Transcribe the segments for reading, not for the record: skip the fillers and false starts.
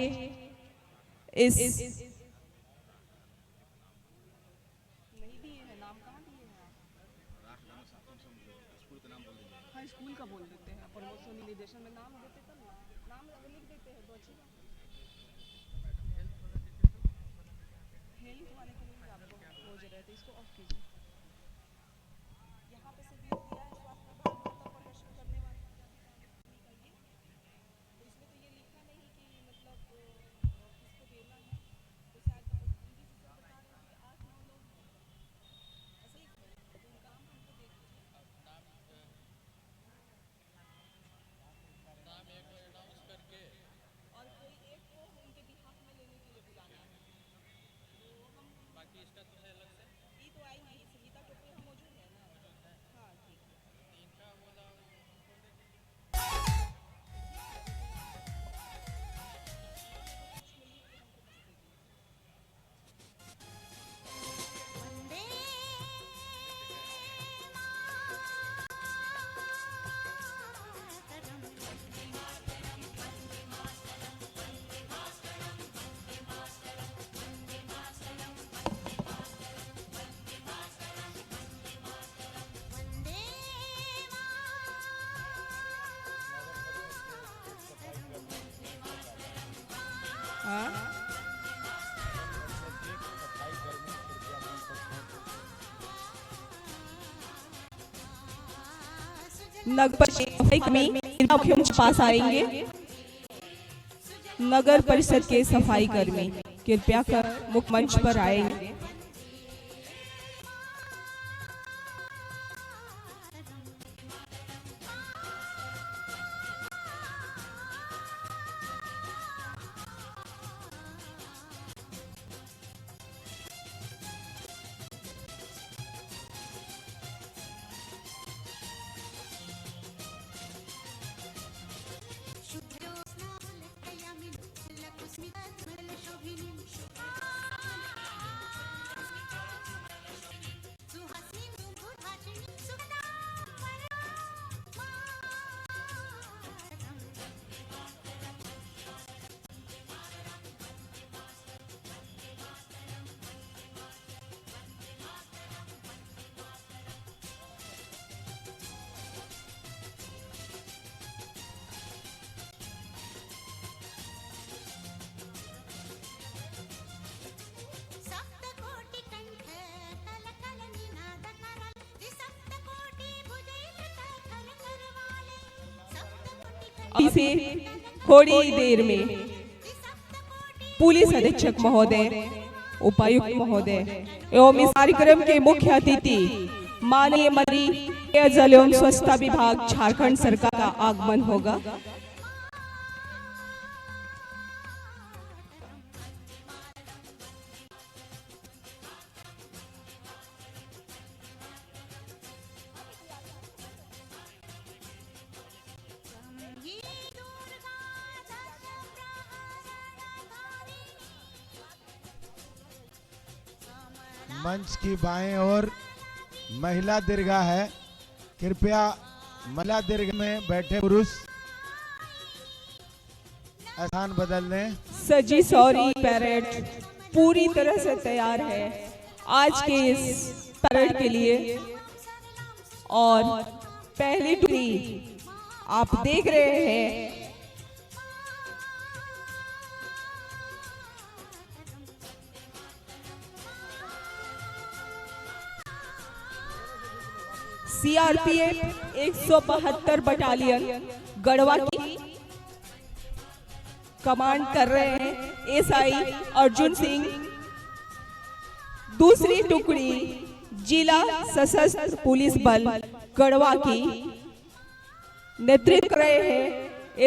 इस हाँ, स्कूल का बोल देते हैं, प्रमोशन निदेशन में नाम देते तब ना, नाम अगर लिख देते हैं तो अच्छी बात। हेल्थ वाले के लिए भी आपको खोज रहे थे, इसको ऑफ कीजिए। यहाँ पे से दिया है स्वास्थ्य विभाग मतलब प्रदर्शन करने वाले निकालिए। तो इसमें तो ये लिखा नहीं कि मतलब किसको देना है, तो शायद हिंदी से सर बता रहे हैं कि 8-9 लोग ऐसे ही तो उनका नाम हमको दे दीजिए। और कोई एक को उनके बिहाफ में लेने के लिए बुलाना है, तो हम बाकी इसका तो है अलग से ये तो आएंगे ही, संगीता टोपे हम मौजूद है ना। हाँ ठीक है। हाँ नगर परिषद सफाई कर्मी मुख्यमंत्री पास आएंगे। नगर परिषद के सफाई कर्मी कृपया कर मुख्य मंच पर आएंगे। से थोड़ी देर में पुलिस अधीक्षक महोदय, उपायुक्त महोदय एवं इस कार्यक्रम के मुख्य अतिथि माननीय मंत्री पेयजल एवं स्वच्छता विभाग झारखंड सरकार का आगमन होगा। मंच की बाएं ओर महिला दीर्घा है, कृपया महिला दीर्घ में बैठे पुरुष स्थान बदल लें। सजी सॉरी पैरेड पूरी तरह से तैयार है आज के इस पैरेड के लिए। और पहली टुकड़ी आप देख रहे हैं सीआरपीएफ 172 बटालियन गढ़वा की कमांड कर रहे हैं एसआई अर्जुन सिंह। दूसरी टुकड़ी जिला सशस्त्र पुलिस बल गढ़वा की नेतृत्व कर रहे हैं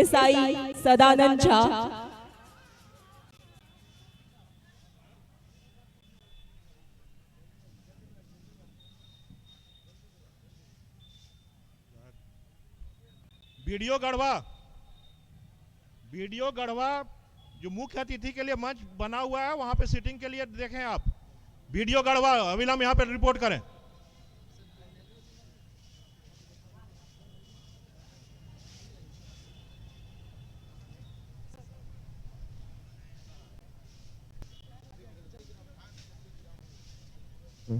एसआई सदानंद झा। वीडियो गढ़वा जो मुख्य अतिथि के लिए मंच बना हुआ है वहां पे सीटिंग के लिए देखें आप। वीडियो गढ़वा अविलंब यहां पे रिपोर्ट करें। Hello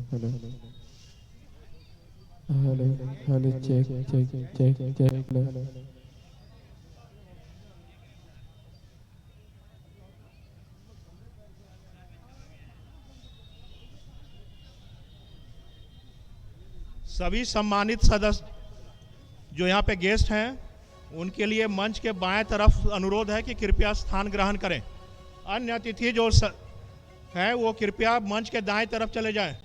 hello hello check check check check hello. सभी सम्मानित सदस्य जो यहाँ पे गेस्ट हैं उनके लिए मंच के बाएं तरफ अनुरोध है कि कृपया स्थान ग्रहण करें। अन्य अतिथि जो हैं वो कृपया मंच के दाएं तरफ चले जाएं।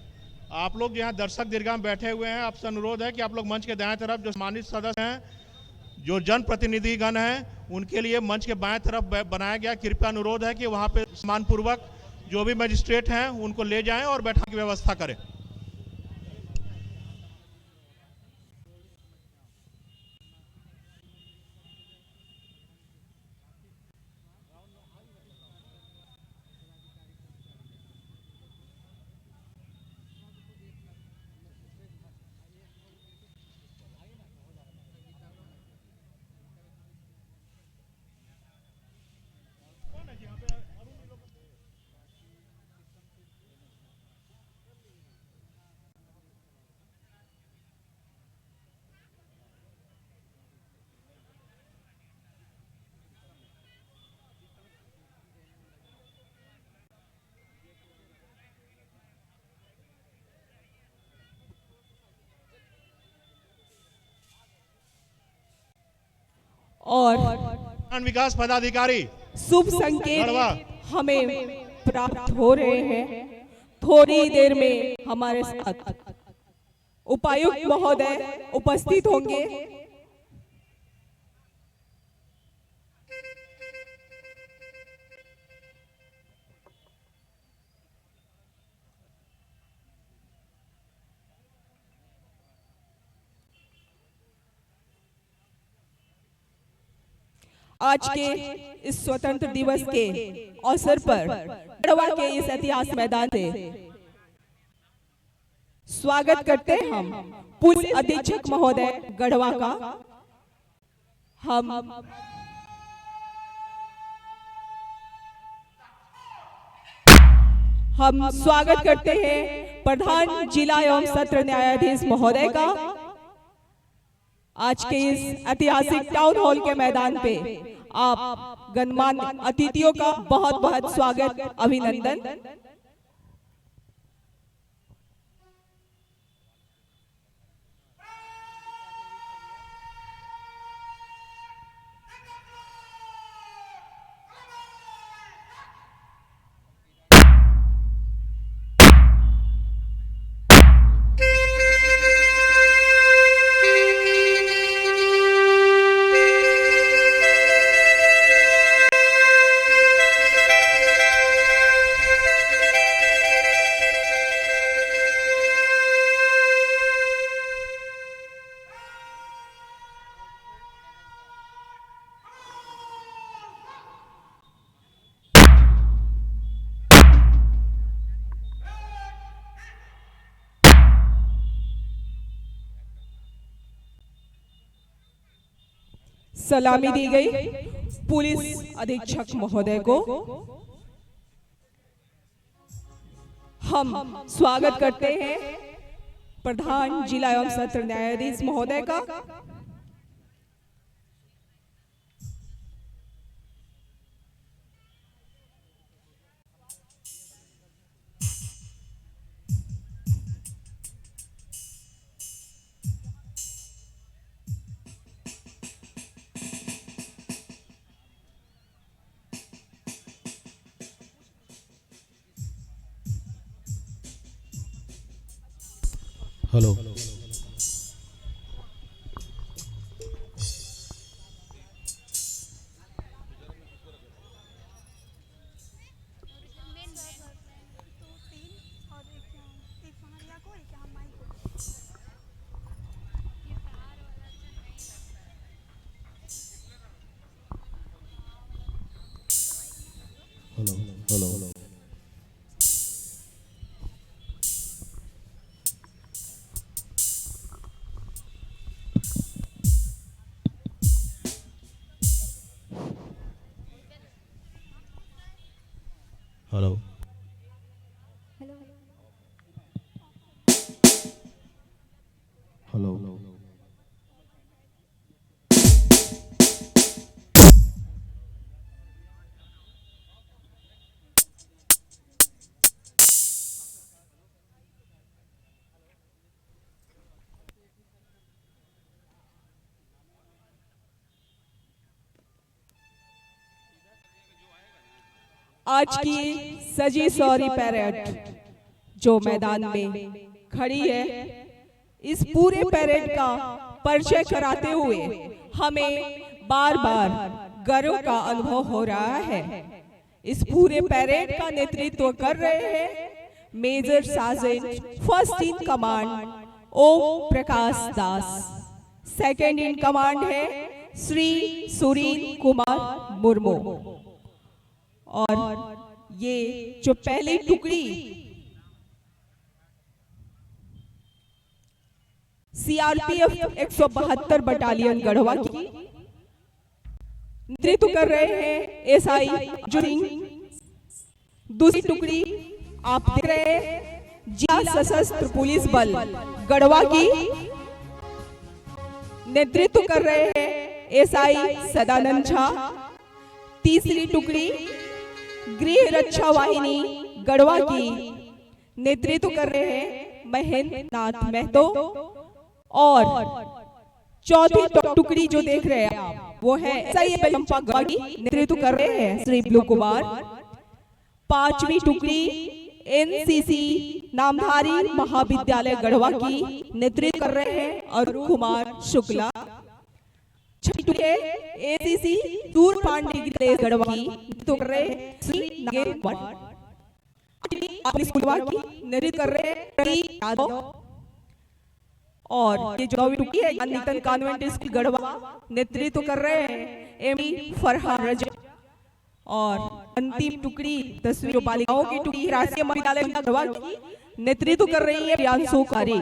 आप लोग जो यहाँ दर्शक दीर्घा में बैठे हुए हैं, आपसे अनुरोध है कि आप लोग मंच के दाएं तरफ जो सम्मानित सदस्य हैं, जो जनप्रतिनिधिगण हैं, उनके लिए मंच के बाएं तरफ बनाया गया। कृपया अनुरोध है कि वहाँ पे सम्मानपूर्वक जो भी मजिस्ट्रेट हैं उनको ले जाएं और बैठने की व्यवस्था करें। और विकास पदाधिकारी शुभ गढ़वा। संकेत हमें प्राप्त हो रहे हैं। थोड़ी देर में हमारे साथ उपायुक्त महोदय उपस्थित होंगे। आज के इस स्वतंत्र दिवस के अवसर पर गढ़वा के इस ऐतिहासिक मैदान से स्वागत करते हैं हम पुलिस अधीक्षक महोदय गढ़वा का। हम स्वागत करते हैं प्रधान जिला एवं सत्र न्यायाधीश महोदय का। आज के इस ऐतिहासिक टाउन हॉल के मैदान पे आप गणमान्य अतिथियों का बहुत बहुत स्वागत, अभिनंदन। सलामी दी गई पुलिस अधीक्षक महोदय को। हम स्वागत करते हैं प्रधान जिला एवं सत्र न्यायाधीश महोदय का। Hello hello hello hello hello आज की सजी सौरी पैरेड जो मैदान में खड़ी है, इस पूरे पैरेड का परिचय कराते हुए हमें बार बार गर्व का अनुभव हो रहा है। इस पूरे पैरेड का नेतृत्व कर रहे हैं major sergeant first in command Om Prakash Das, second in command है श्री सुरीन कुमार मुर्मू, और ये जो पहली टुकड़ी सीआरपीएफ 172 बटालियन गढ़वा की नेतृत्व कर रहे हैं एसआई जुरिंग। दूसरी टुकड़ी आप देख रहे हैं जिला सशस्त्र पुलिस बल गढ़वा की नेतृत्व कर रहे हैं एसआई सदानंद झा। तीसरी टुकड़ी गृह रक्षा वाहिनी गढ़वा की नेतृत्व कर रहे हैं महेंद्र नाथ महतो, और चौथी टुकड़ी जो देख रहे हैं आप वो है चंपा गढ़वा की नेतृत्व कर रहे हैं श्री ब्लू कुमार। पांचवी टुकड़ी एनसीसी नामधारी महाविद्यालय गढ़वा की नेतृत्व कर रहे हैं अरुण कुमार शुक्ला। छठी टुकड़ी एनसीसी दूर पांडे गढ़वा की नेतृत्व कर रहे हैं श्री नागेंद्र कुमार की नेतृत्व कर रहे हैं यादव, और ये जो टुकड़ी है नितन कॉन्वेंट स्कूल गढ़वा नेतृत्व कर रहे हैं एमडी फरहान रजा, और अंतिम टुकड़ी 10वीं बालिकाओं की टुकड़ी राष्ट्रीय महाविद्यालय गढ़वा की नेतृत्व कर रही है प्रियांशु कारी।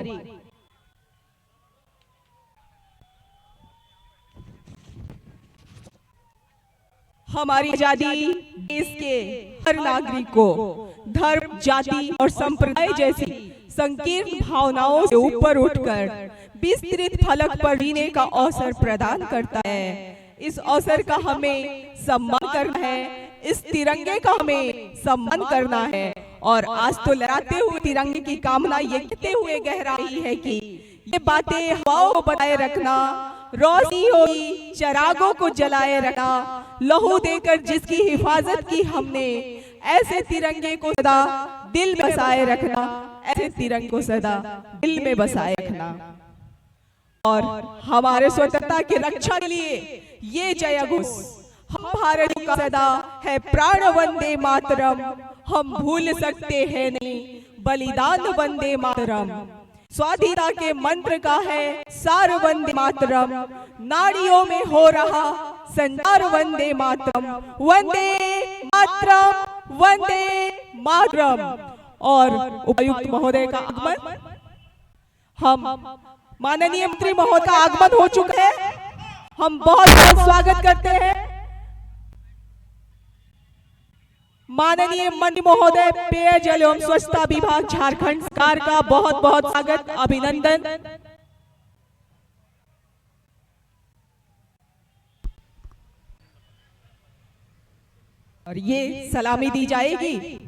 हमारी आजादी देश के हर नागरिक को धर्म, जाति और संप्रदाय जैसी संकीर्ण भावनाओं से ऊपर उठकर विस्तृत फलक पर जीने का अवसर प्रदान करता है। इस अवसर का हमें सम्मान करना है, इस तिरंगे का हमें सम्मान करना है, और आज तो लहराते हुए तिरंगे की कामना ये कहते हुए गहरा रही है कि ये बातें हवाओं को बनाए रखना, रोशनी होगी चरागों को जलाए रखना, लहू देकर जिसकी हिफाजत की हमने, ऐसे तिरंगे को सदा दिल में बसाए रखना, ऐसे तिरंगे को सदा दिल में बसाए रखना। और हमारे स्वतंत्रता की रक्षा के लिए ये जय घोष हम भारत का सदा है प्राण वंदे मातरम, हम भूल सकते हैं नहीं बलिदान वंदे मातरम। स्वाधीनता के मंत्र का है सार वंदे मातरम, नाड़ियों में हो रहा संचार वंदे मातरम, वंदे मातरम वंदे मातरम। और उपायुक्त महोदय का आगमन, हम माननीय मंत्री महोदय का आगमन हो चुका है, हम बहुत बहुत स्वागत करते हैं। माननीय मंत्री महोदय पेयजल एवं स्वच्छता विभाग झारखंड सरकार का बहुत बहुत स्वागत, अभिनंदन। और ये सलामी दी जाएगी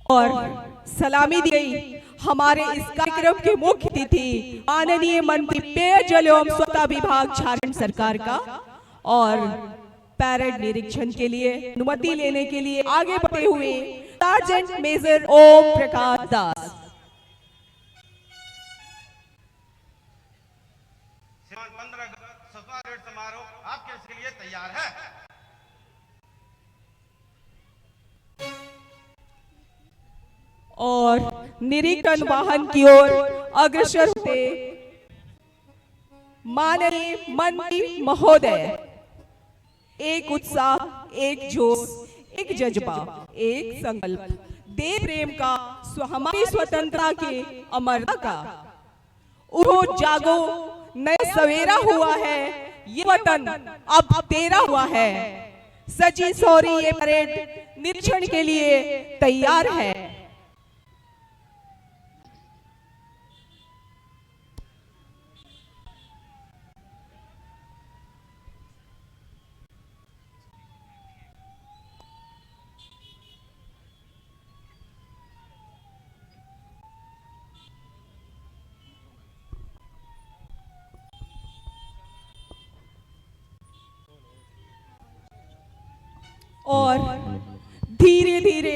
और सलामी दी गई। हमारे इस कार्यक्रम के मुख्य अतिथि माननीय मंत्री पेयजल एवं स्वच्छता विभाग झारखंड सरकार का, और पैरेड निरीक्षण के लिए अनुमति लेने के लिए आगे बढ़े हुए सार्जेंट मेजर ओम प्रकाश दास। समारोह आपके लिए तैयार है। और निरीक्षण वाहन की ओर अग्रसर होते माननीय मंत्री महोदय, एक उत्साह, एक जोश, एक जज्बा, एक संकल्प, देश प्रेम का, हमारी स्वतंत्रता के अमरता का उठो जागो, नया सवेरा हुआ है, ये वतन अब तेरा हुआ है। सजी सौरी ये परेड निरीक्षण के लिए तैयार है। और धीरे धीरे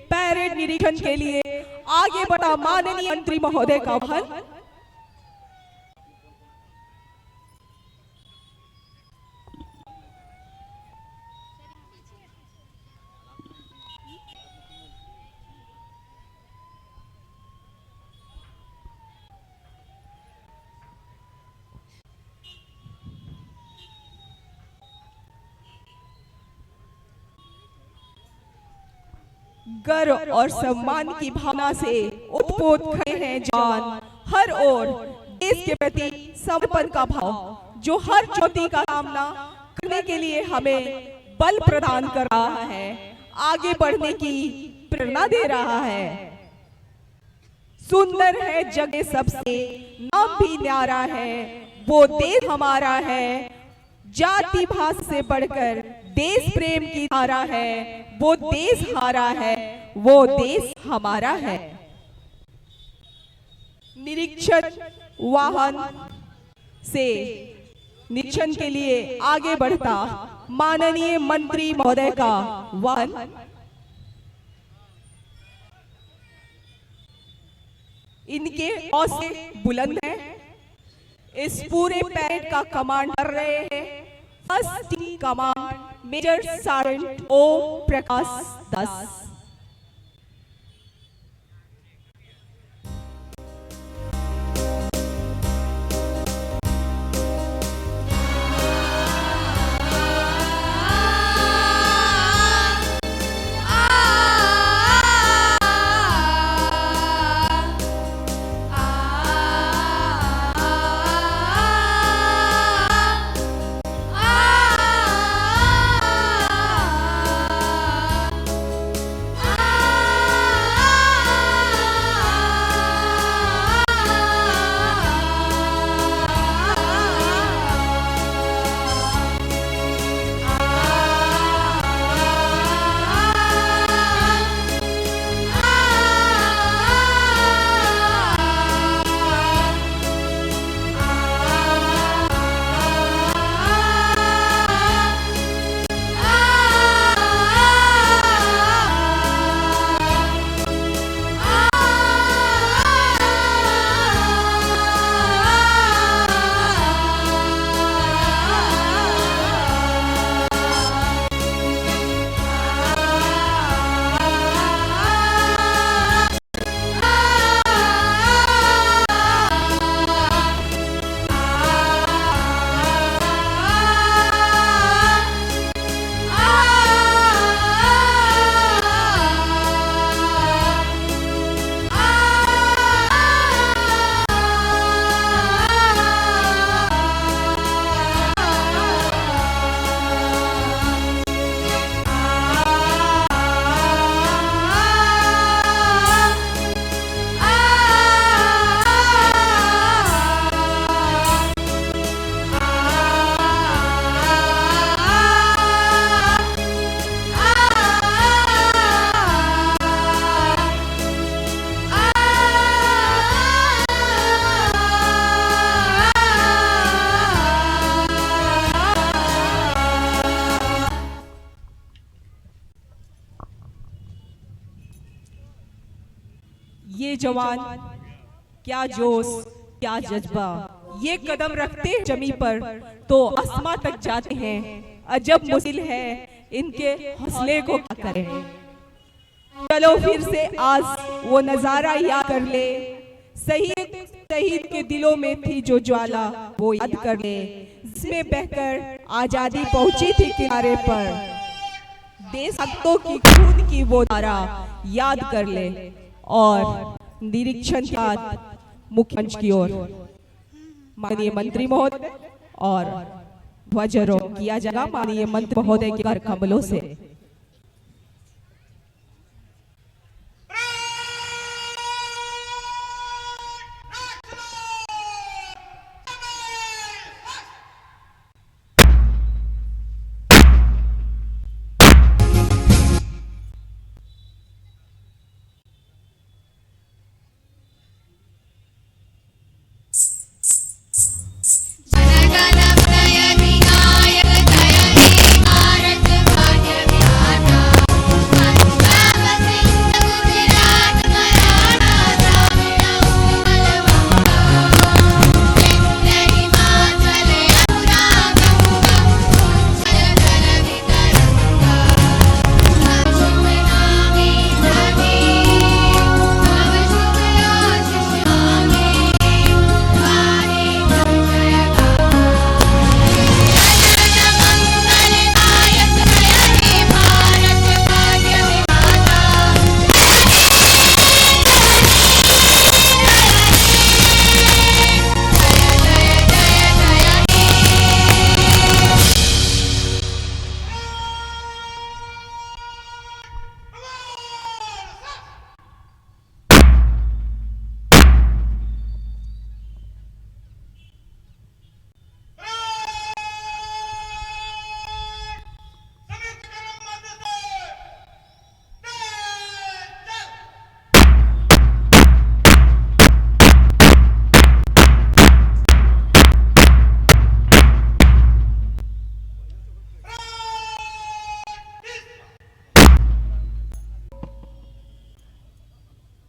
पैरेड निरीक्षण के लिए आगे बढ़ा माननीय मंत्री महोदय का वाहन। गर्व और सम्मान की भावना से उत्पोत खड़े हैं जवान। हर ओर देश के प्रति समर्पण का भाव जो हर चुनौती का सामना करने के लिए हमें बल प्रदान कर रहा है, आगे बढ़ने की प्रेरणा दे रहा है। सुंदर है जग में सबसे, नाम भी न्यारा है, वो देश हमारा है। जाति भाषा से बढ़कर देश प्रेम की धारा है, वो देश हमारा है, वो देश हमारा है। निरीक्षण वाहन से निरीक्षण के लिए आगे बढ़ता माननीय मंत्री महोदय का वाहन। इनके हौसले बुलंद हैं। इस पूरे पैरेड का कमांड कर रहे हैं फर्स्ट कमांड मेजर सार्जेंट ओम प्रकाश दास। ये जवान क्या जोश, क्या जज्बा, ये कदम रखते हैं जमी पर तो आसमां तक जाते हैं। अजब मुश्किल है इनके हौसले को क्या करें। चलो फिर से आज वो नजारा याद कर ले, शहीद के दिलों में थी जो ज्वाला वो याद कर ले, जिसमें बहकर आजादी पहुंची थी किनारे पर। देश भक्तों की खून की वो धारा याद कर ले। और निरीक्षण के बाद मुख्य मंच की ओर माननीय मंत्री महोदय और ध्वजारोहण किया जाएगा माननीय मंत्री महोदय के कर कमलों से।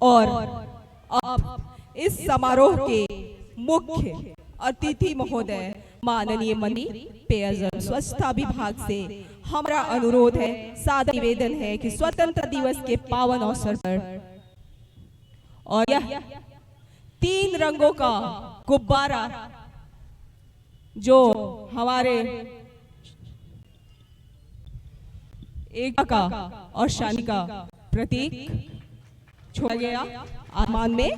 और अब इस समारोह के मुख्य अतिथि महोदय माननीय मंत्री पेयजल स्वच्छता विभाग से हमारा अनुरोध है, सादर निवेदन है कि स्वतंत्रता दिवस के पावन अवसर पर और यह 3 रंगों का गुब्बारा जो हमारे एकता का और शांति का प्रतीक छोड़ा गया आसमान में।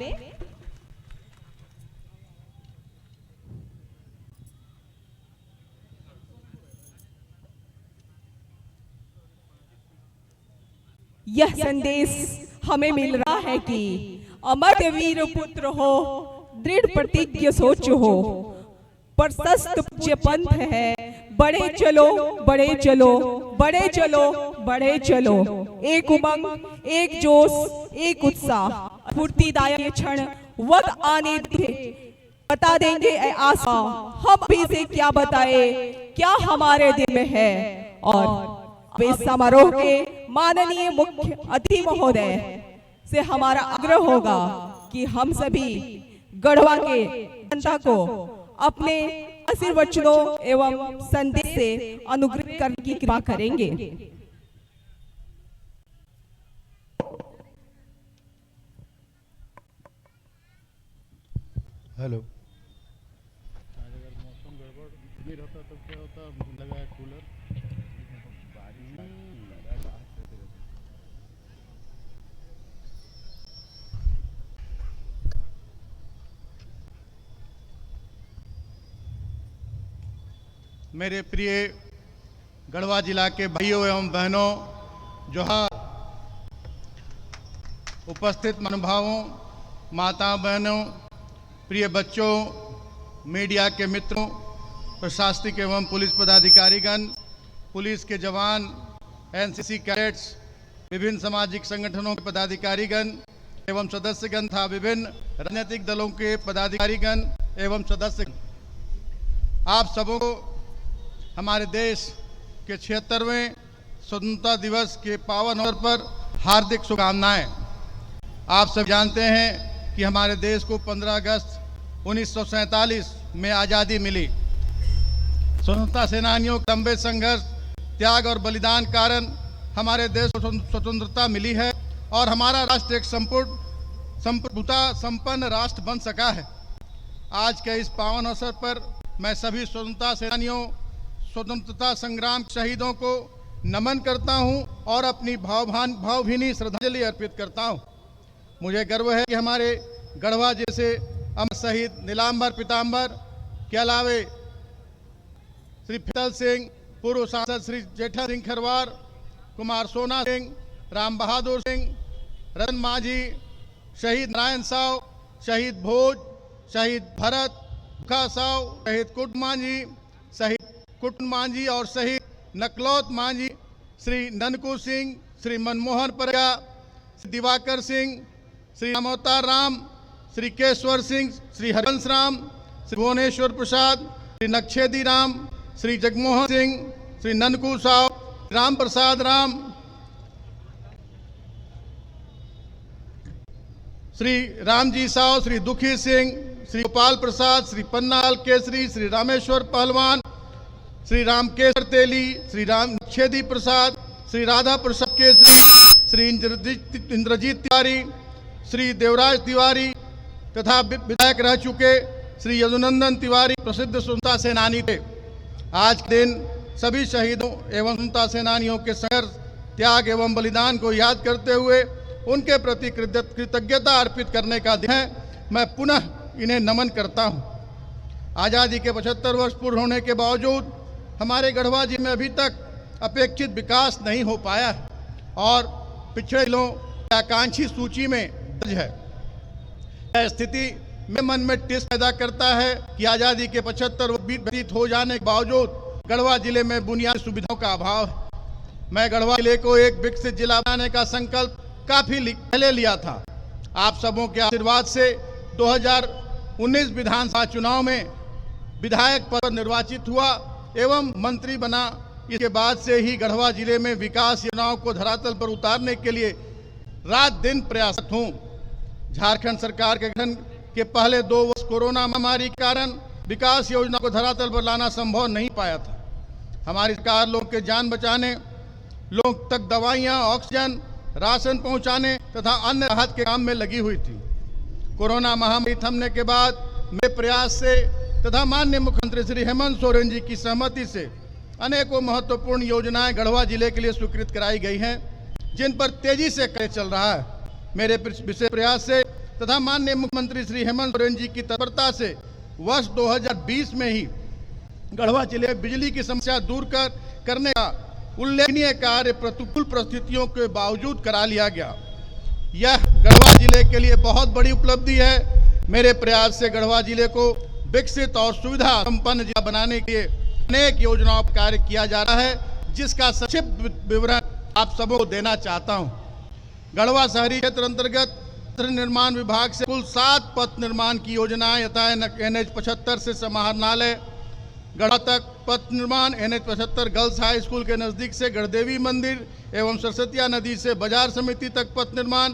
यह संदेश हमें मिल रहा है कि अमर वीर पुत्र हो, दृढ़ प्रतिज्ञ सोच हो, प्रशस्त पूज्य पंथ है, बढ़े चलो बढ़े चलो बढ़े चलो बढ़े चलो, एक उमंग, एक जोश, एक उत्साह, स्फूर्तिदायक क्षण वक्त आने दे, बता देंगे ए आशा, हम भी से क्या बताए, क्या हमारे दिल में है। और इस समारोह के माननीय मुख्य अतिथि महोदय से हमारा आग्रह होगा कि हम सभी गढ़वा के जनता को अपने आशीर्वचनों एवं संदेश से अनुग्रहित करने की कृपा करेंगे। हेलो। अगर मौसम गड़बड़ नहीं रहता तब क्या होता, लगाया कूलर मेरे प्रिय गढ़वा जिला के भाइयों एवं बहनों, जोहार। उपस्थित महानुभावों, माता बहनों, प्रिय बच्चों, मीडिया के मित्रों, प्रशासनिक एवं पुलिस पदाधिकारीगण, पुलिस के जवान, एनसीसी कैडेट्स, विभिन्न सामाजिक संगठनों के पदाधिकारीगण एवं सदस्यगण तथा विभिन्न राजनीतिक दलों के पदाधिकारीगण एवं सदस्य, आप सबों को हमारे देश के 76वें स्वतंत्रता दिवस के पावन अवसर पर हार्दिक शुभकामनाएं। आप सब जानते हैं कि हमारे देश को 15 अगस्त 1947 में आज़ादी मिली। स्वतंत्रता सेनानियों के लंबे संघर्ष, त्याग और बलिदान कारण हमारे देश को स्वतंत्रता मिली है और हमारा राष्ट्र एक संप्रभुता संपन्न राष्ट्र बन सका है। आज के इस पावन अवसर पर मैं सभी स्वतंत्रता सेनानियों, स्वतंत्रता संग्राम शहीदों को नमन करता हूं और अपनी भावभीनी श्रद्धांजलि अर्पित करता हूं। मुझे गर्व है कि हमारे गढ़वा जैसे अमर शहीद नीलांबर पीताम्बर के अलावे श्री फैसल सिंह, पूर्व सांसद श्री जेठा सिंह खरवार, कुमार सोना सिंह, राम बहादुर सिंह, रतन माझी, शहीद नारायण साव, शहीद भोज, शहीद भरत भुखा साव, शहीद कुट मांझी, शहीद कुट मांझी और शहीद नकलौत मांझी, श्री ननकू सिंह, श्री मनमोहन परगा, श्री दिवाकर सिंह, श्री रामोतार राम, श्री केशवर सिंह, श्री हरिवंश राम, श्री भुवनेश्वर प्रसाद, श्री नक्षेदी राम, श्री जगमोहन सिंह, श्री ननकू साव, राम प्रसाद राम, श्री रामजी साव, श्री दुखी सिंह, श्री गोपाल प्रसाद, श्री पन्नालाल केसरी, श्री रामेश्वर पहलवान, श्री रामकेशर तेली, श्री राम छेदी प्रसाद, श्री राधा प्रसाद केसरी, श्री इंद्रजीत तिवारी, श्री देवराज तिवारी तथा विधायक रह चुके श्री यदुनंदन तिवारी प्रसिद्ध स्वतंत्रता सेनानी थे। आज के दिन सभी शहीदों एवं स्वतंत्रता सेनानियों के संघर्ष, त्याग एवं बलिदान को याद करते हुए उनके प्रति कृतज्ञता अर्पित करने का दिन है। मैं पुनः इन्हें नमन करता हूं। आज़ादी के 75 वर्ष पूर्ण होने के बावजूद हमारे गढ़वा जिले में अभी तक अपेक्षित विकास नहीं हो पाया है और पिछड़े जिलों की आकांक्षी सूची में दर्ज है। यह स्थिति में मन में टिस पैदा करता है कि आज़ादी के 75 वर्ष व्यतीत हो जाने के बावजूद गढ़वा जिले में बुनियादी सुविधाओं का अभाव है। मैं गढ़वा जिले को एक विकसित जिला बनाने का संकल्प काफी पहले लिया था। आप सबों के आशीर्वाद से 2019 विधानसभा चुनाव में विधायक पद पर निर्वाचित हुआ एवं मंत्री बना। इसके बाद से ही गढ़वा जिले में विकास योजनाओं को धरातल पर उतारने के लिए रात दिन प्रयासरत हूँ। झारखंड सरकार के गठन के पहले 2 वर्ष कोरोना महामारी के कारण विकास योजना को धरातल पर लाना संभव नहीं पाया था। हमारी सरकार लोगों के जान बचाने, लोगों तक दवाइयाँ, ऑक्सीजन, राशन पहुंचाने तथा अन्य राहत के काम में लगी हुई थी। कोरोना महामारी थमने के बाद मेरे प्रयास से तथा माननीय मुख्यमंत्री श्री हेमंत सोरेन जी की सहमति से अनेकों महत्वपूर्ण योजनाएं गढ़वा जिले के लिए स्वीकृत कराई गई हैं, जिन पर तेजी से कार्य चल रहा है। मेरे विशेष प्रयास से तथा माननीय मुख्यमंत्री श्री हेमंत सोरेन जी की तत्परता से वर्ष 2020 में ही गढ़वा जिले में बिजली की समस्या दूर करने का उल्लेखनीय कार्य प्रतिकूल परिस्थितियों के बावजूद करा लिया गया। यह गढ़वा जिले के लिए बहुत बड़ी उपलब्धि है। मेरे प्रयास से गढ़वा जिले को विकसित और सुविधा संपन्न जिला बनाने के लिए अनेक योजनाओं पर कार्य किया जा रहा है, जिसका संक्षिप्त विवरण आप सबको देना चाहता हूं। गढ़वा शहरी क्षेत्र अंतर्गत निर्माण विभाग से कुल 7 पथ निर्माण की योजनाएं यथा NH 75 से समाहरणालय गढ़वा तक पथ निर्माण, NH 75 गर्ल्स हाई स्कूल के नज़दीक से गढ़देवी मंदिर एवं सरस्वतिया नदी से बाजार समिति तक पथ निर्माण,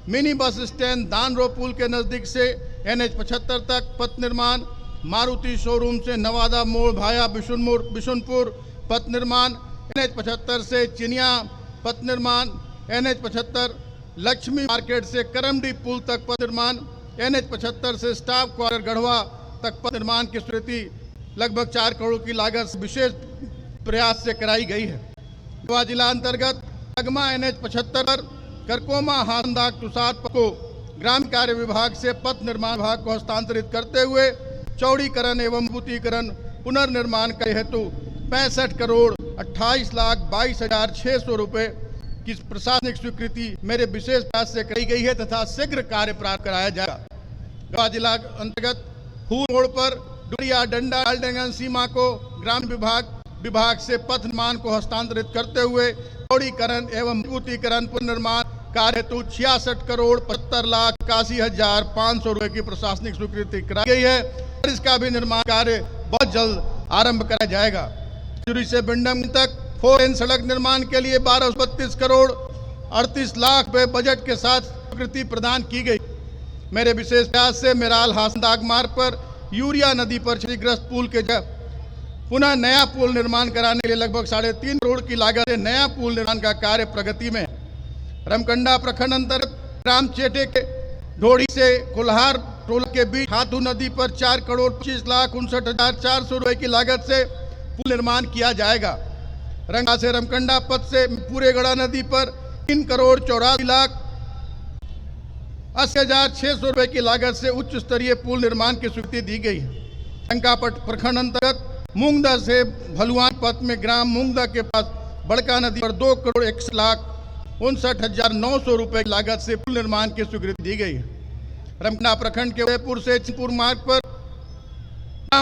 मिनी बस स्टैंड दानरो पुल के नज़दीक से NH 75 तक पथ निर्माण, मारुति शोरूम से नवादा मोड़ भाया बिशुनपुर पथ निर्माण, NH 75 से चिनिया पथ निर्माण, NH 75 लक्ष्मी मार्केट से करमडी पुल तक पथ निर्माण, NH 75 से स्टाफ क्वार्टर गढ़वा तक पथ निर्माण की स्वीकृति लगभग 4 करोड़ की लागत से विशेष प्रयास से कराई गई है। गढ़वा जिला अंतर्गत लगमा NH 75 पर करकोमा हाथंदाग तुषार को ग्रामीण कार्य विभाग से पथ निर्माण विभाग को हस्तांतरित करते हुए चौड़ीकरण एवं मजबूतीकरण पुनर्निर्माण के हेतु 65 करोड़ 28,22,600 रुपये की प्रशासनिक स्वीकृति मेरे विशेष प्रयास से कराई गई है तथा शीघ्र कार्य प्राप्त कराया जाएगा। गढ़वा जिला अंतर्गत हूर मोड़ पर डुड़िया डंडा डालडंगन सीमा को ग्रामीण विभाग से पथ निर्माण को हस्तांतरित करते हुए चौड़ीकरण एवं मजबूतीकरण पुनर्निर्माण कार्य हेतु 66 करोड़ 75,81,500 रुपये की प्रशासनिक स्वीकृति कराई गई है और इसका भी निर्माण कार्य बहुत जल्द आरंभ कराया जाएगा। चुरी से बिंडम तक 4 लेन सड़क निर्माण के लिए 1232 करोड़ 38 लाख रुपये बजट के साथ स्वीकृति प्रदान की गई। मेरे विशेष प्रयास से मेराल हाथंदाग मार्ग पर यूरिया नदी पर क्षतिग्रस्त पुल के पुनः नया पुल निर्माण कराने के लिए लगभग 3.5 करोड़ की लागत से नया पुल निर्माण का कार्य प्रगति में। रमकंडा प्रखंड अंतर्गत ग्राम चेटे के ढोड़ी से कुल्हार टोला के बीच हाथू नदी पर 4 करोड़ 25,59,400 रुपये की लागत से पुल निर्माण किया जाएगा। रंगा से रमकंडा पथ से पूरेगढ़ा नदी पर 3 करोड़ 84,80,600 रुपये की लागत से उच्च स्तरीय पुल निर्माण की स्वीकृति दी गई है। रंकापट प्रखंड अंतर्गत मूंगदा से भलुआन पथ में ग्राम मूंगदा के पास बड़का नदी पर 2,61,59,900 रुपए की लागत से पुल निर्माण की स्वीकृति दी गई है। रमकना प्रखंड के उदयपुर से चिनपुर मार्ग पर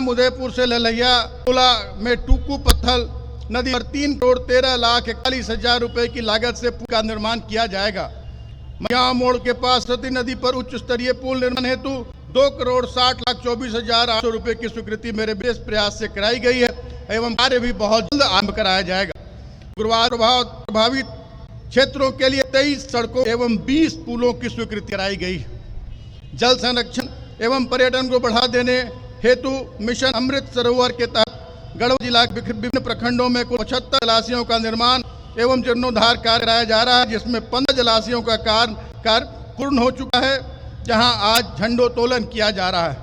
उदयपुर से ललैया टोला में टूकू पत्थल नदी पर 3,13,41,000 रुपए की लागत से पुल का निर्माण किया जाएगा। मया मोड़ के पास सती नदी पर उच्च स्तरीय पुल निर्माण हेतु 2,60,24,800 रुपए की स्वीकृति मेरे विशेष प्रयास से कराई गई है एवं कार्य भी बहुत जल्द आरंभ कराया जाएगा। गुरुवार प्रभावित क्षेत्रों के लिए 23 सड़कों एवं 20 पुलों की स्वीकृति कराई गई। जल संरक्षण एवं पर्यटन को बढ़ा देने हेतु मिशन अमृत सरोवर के तहत गढ़वा जिला के विभिन्न प्रखंडों में कुल 75 जलाशयों का निर्माण एवं जीर्णोद्धार कार्य कराया जा रहा है, जिसमें 15 जलाशयों का कार्य पूर्ण हो चुका है, जहां आज झंडोत्तोलन किया जा रहा है।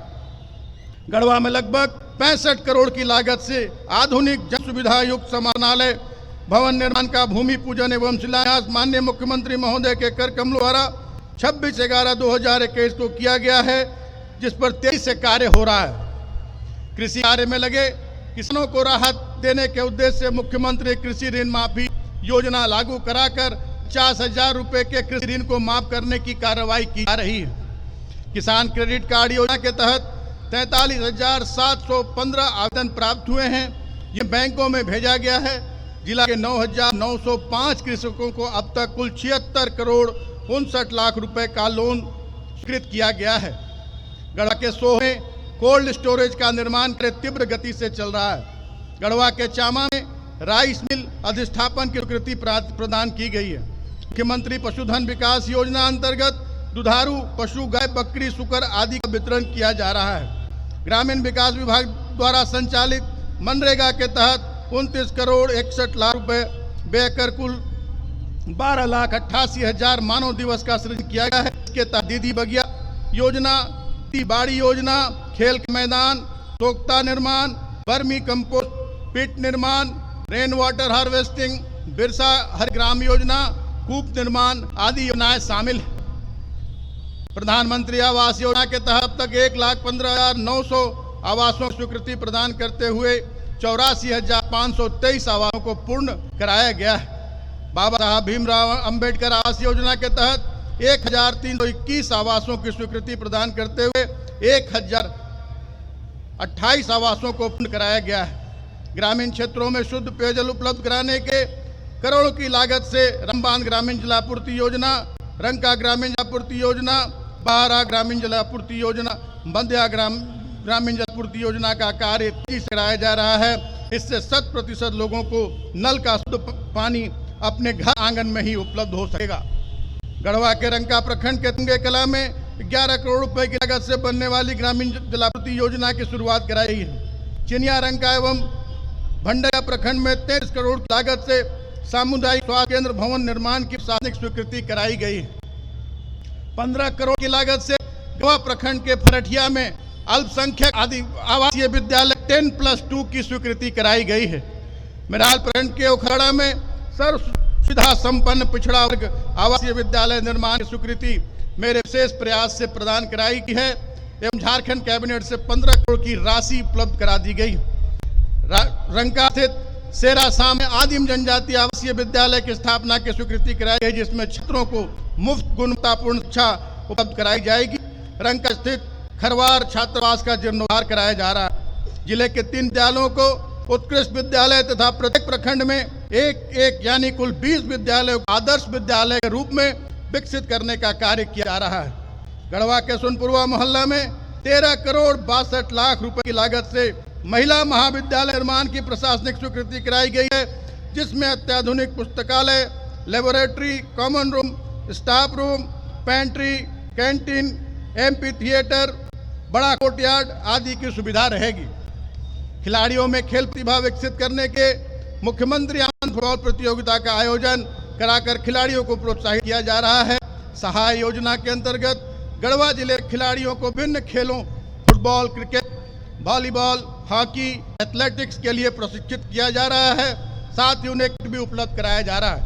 गढ़वा में लगभग 65 करोड़ की लागत से आधुनिक जन सुविधा युक्त समानालय भवन निर्माण का भूमि पूजन एवं शिलान्यास माननीय मुख्यमंत्री महोदय के कर कमलों द्वारा 26/11/2021 को किया गया है, जिस पर तेजी से कार्य हो रहा है। कृषि कार्य में लगे किसानों को राहत देने के उद्देश्य से मुख्यमंत्री कृषि ऋण माफी योजना लागू कराकर 50,000 रुपए के कृषि ऋण को माफ करने की कार्रवाई की जा रही है। किसान क्रेडिट कार्ड योजना के तहत 43,715 आवेदन प्राप्त हुए हैं। ये बैंकों में भेजा गया है। जिला के 9,905 कृषकों को अब तक कुल 76 करोड़ 59 लाख रुपए का लोन स्वीकृत किया गया है। गढ़वा के सोह में कोल्ड स्टोरेज का निर्माण तीव्र गति से चल रहा है। गढ़वा के चामा में राइस मिल अधिष्ठापन की स्वीकृति प्रदान की गई है। मुख्यमंत्री पशुधन विकास योजना अंतर्गत दुधारू पशु गाय बकरी सुकर आदि का वितरण किया जा रहा है। ग्रामीण विकास विभाग द्वारा संचालित मनरेगा के तहत 29 करोड़ 61 लाख रुपए व्यय कर कुल 12,88,000 मानव दिवस का सृजन किया गया है। इसके तहत दीदी बगिया योजना, बाड़ी योजना, खेल के मैदान, सोख्ता निर्माण, वर्मी कंपोस्ट पिट निर्माण, रेन वाटर हार्वेस्टिंग, बिरसा हर ग्राम योजना, कूप निर्माण आदि योजनाएं शामिल हैं। प्रधानमंत्री आवास योजना के तहत तक 1,15,900 आवासों की स्वीकृति प्रदान करते हुए 84,523 आवासों को पूर्ण कराया गया है। बाबा साहब भीमराव अंबेडकर आवास योजना के तहत 1,321 आवासों की स्वीकृति प्रदान करते हुए 1,028 आवासों को पूर्ण कराया गया है। ग्रामीण क्षेत्रों में शुद्ध पेयजल उपलब्ध कराने के करोड़ों की लागत से रमबान ग्रामीण जलापूर्ति योजना, रंका ग्रामीण जलापूर्ति योजना, बारा ग्रामीण जलापूर्ति योजना, बंध्या ग्रामीण जलापूर्ति योजना का कार्य तेजी से कराया जा रहा है। इससे 100% लोगों को नल का शुद्ध पानी अपने घर आंगन में ही उपलब्ध हो सकेगा। गढ़वा के रंका प्रखंड के तुंगे कला में 11 करोड़ रुपए की लागत से बनने वाली ग्रामीण जलापूर्ति योजना की शुरुआत कराई गई है। चिनिया रंका एवं भंडारा प्रखंड में 23 करोड़ की लागत से सामुदायिक स्वास्थ्य केंद्र भवन निर्माण की प्रशासनिक स्वीकृति कराई गई है। 15 करोड़ की लागत से गढ़वा प्रखंड के फरठिया में अल्पसंख्यक आवासीय विद्यालय 10+2 की स्वीकृति कराई गई है। मेराल प्रखंड के उखड़ा में सर्व सुविधा संपन्न पिछड़ा वर्ग आवासीय विद्यालय निर्माण की स्वीकृति मेरे विशेष प्रयास से प्रदान कराई गई है एवं झारखंड कैबिनेट से 15 करोड़ की राशि उपलब्ध करा दी गई। रंका स्थित सेरासा में आदिम जनजाति आवासीय विद्यालय की स्थापना की स्वीकृति कराई गई, जिसमें छात्रों को मुफ्त गुणवत्तापूर्ण शिक्षा उपलब्ध कराई जाएगी। रंका स्थित खरवार छात्रावास का जीर्णोद्धार कराया जा रहा है। जिले के 3 विद्यालयों को उत्कृष्ट विद्यालय तथा प्रत्येक प्रखंड में एक यानी कुल 20 विद्यालयों को आदर्श विद्यालय के रूप में विकसित करने का कार्य किया जा रहा है। गढ़वा के सोनपुरवा मोहल्ला में 13 करोड़ 62 लाख रुपए की लागत से महिला महाविद्यालय निर्माण की प्रशासनिक स्वीकृति कराई गई है, जिसमें अत्याधुनिक पुस्तकालय, laboratory, common room, staff room, pantry, canteen, MP theatre, बड़ा कोर्टयार्ड आदि की सुविधा रहेगी। खिलाड़ियों में खेल प्रतिभा विकसित करने के मुख्यमंत्री आनंद फुटबॉल प्रतियोगिता का आयोजन कराकर खिलाड़ियों को प्रोत्साहित किया जा रहा है। सहाय योजना के अंतर्गत गढ़वा जिले के खिलाड़ियों को विभिन्न खेलों football, cricket, volleyball, hockey, athletics के लिए प्रशिक्षित किया जा रहा है। साथ ही उन्हें किट भी उपलब्ध कराया जा रहा है।